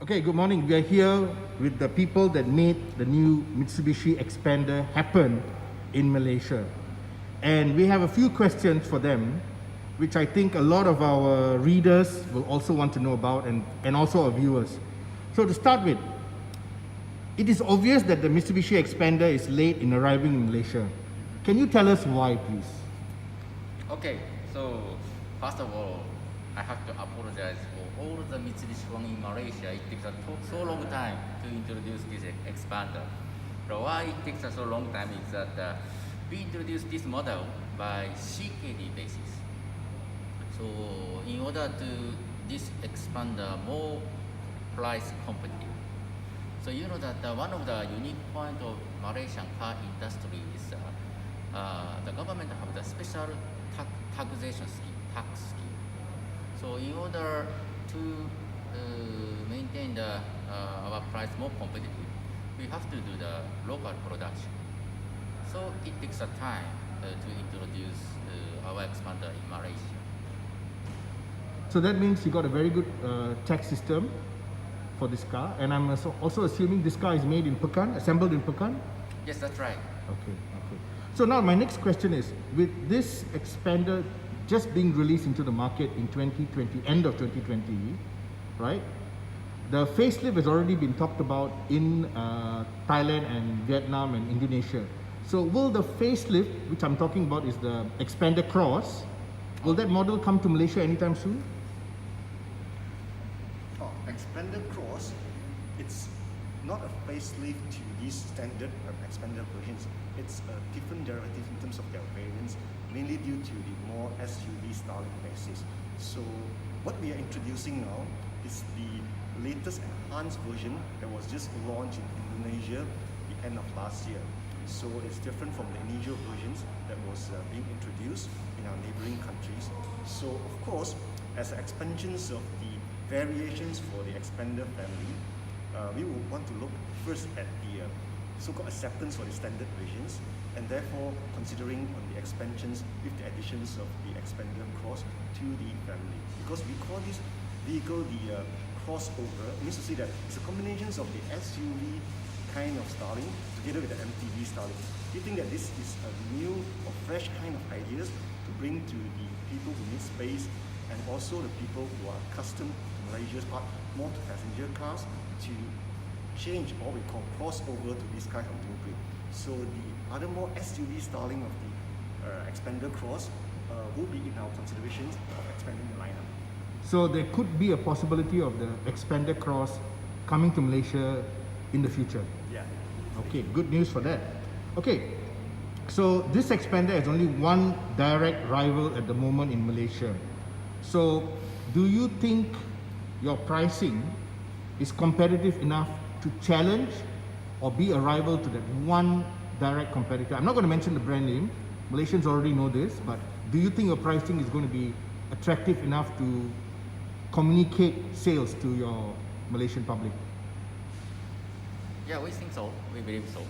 Okay, good morning. We are here with the people that made the new Mitsubishi XPANDER happen in Malaysia. And we have a few questions for them, which I think a lot of our readers will also want to know about, and also our viewers. So to start with, it is obvious that the Mitsubishi XPANDER is late in arriving in Malaysia. Can you tell us why, please? Okay, so first of all, I have to apologize for all the Mitsubishi one in Malaysia. It takes so long time to introduce this expander. So why it takes so long time is that we introduced this model by CKD basis. So in order to this expander more price competitive. So you know that one of the unique point of Malaysian car industry is the government have the special taxation scheme, tax scheme. So in order to maintain our price more competitive, we have to do the local production. So it takes a time to introduce our expander in Malaysia. So that means you got a very good tax system for this car, and I'm also assuming this car is made in Pekan, assembled in Pekan? Yes, that's right. Okay. So now my next question is, with this expander just being released into the market in 2020, end of 2020, right? The facelift has already been talked about in Thailand and Vietnam and Indonesia. So will the facelift, which I'm talking about is the Expander Cross, will that model come to Malaysia anytime soon? Expander Cross, it's not a facelift to these standard Expander versions. It's a different derivative in terms of their variants, mainly due to the more SUV styling basis. So what we are introducing now is the latest enhanced version that was just launched in Indonesia the end of last year. So it's different from the initial versions that was being introduced in our neighboring countries. So of course, as expansions of the variations for the Expander family, we will want to look first at the so-called acceptance for the standard versions, and therefore considering on the expansions with the additions of the Expander Cross to the family. Because we call this vehicle the crossover, it means to say that it's a combination of the SUV kind of styling together with the MPV styling. We think that this is a new or fresh kind of ideas to bring to the people who need space, and also the people who are accustomed to Malaysia's part more to passenger cars, to change or we call crossover to this kind of new breed. So the other more SUV styling of the Expander Cross will be in our considerations of expanding the lineup. So there could be a possibility of the Expander Cross coming to Malaysia in the future. Yeah. Okay, good news for that. Okay, so this Expander has only one direct rival at the moment in Malaysia. So do you think your pricing is competitive enough to challenge or be a rival to that one direct competitor? I'm not going to mention the brand name. Malaysians already know this, but do you think your pricing is going to be attractive enough to communicate sales to your Malaysian public? Yeah, we think so. We believe so.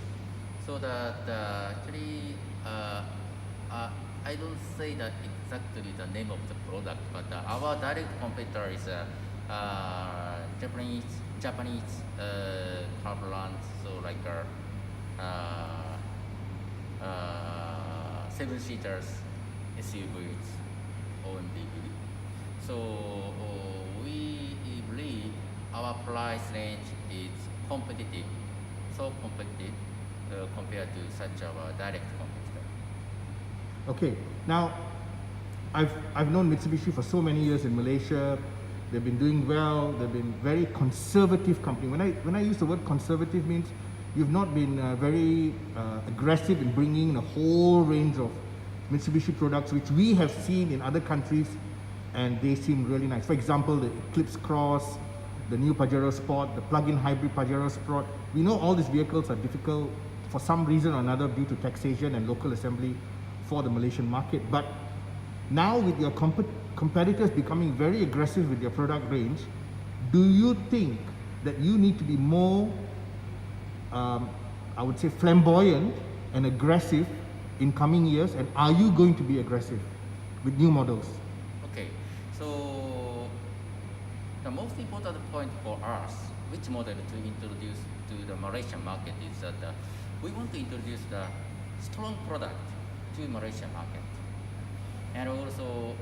So that actually, I don't say that exactly the name of the product, but our direct competitor is Japanese car brands, so like seven-seaters, SUVs, OMBV. So we believe our price range is competitive, so competitive compared to such our direct competitor. Okay, now I've known Mitsubishi for so many years in Malaysia. They've been doing well. They've been very conservative company. When I use the word conservative, means you've not been very aggressive in bringing in a whole range of Mitsubishi products, which we have seen in other countries, and they seem really nice. For example, the Eclipse Cross, the new Pajero Sport, the plug-in hybrid Pajero Sport. We know all these vehicles are difficult for some reason or another due to taxation and local assembly for the Malaysian market. But now with your competitors becoming very aggressive with their product range, do you think that you need to be more, I would say, flamboyant and aggressive in coming years? And are you going to be aggressive with new models? Okay, so The most important point for us, which model to introduce to the Malaysian market, is that we want to introduce the strong product to Malaysian market. And also,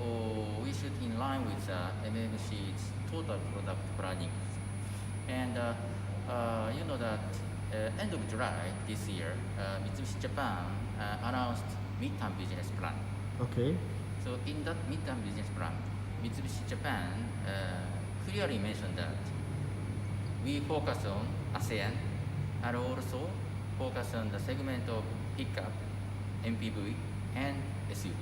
we should in line with MMC's total product planning. And you know that end of July this year, Mitsubishi Japan announced midterm business plan. Okay. So in that midterm business plan, Mitsubishi Japan clearly mentioned that we focus on ASEAN and also focus on the segment of pickup, MPV, and SUV.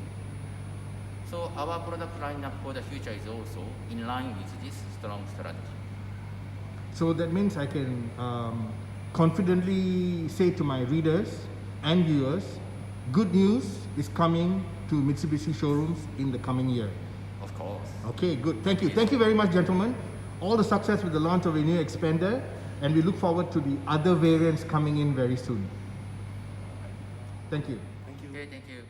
So our product lineup for the future is also in line with this strong strategy. So that means I can confidently say to my readers and viewers, good news is coming to Mitsubishi showrooms in the coming year. Of course. Okay, good. Thank you. Thank you very much, gentlemen. All the success with the launch of a new Xpander, and we look forward to the other variants coming in very soon. Thank you. Thank you. Okay, thank you.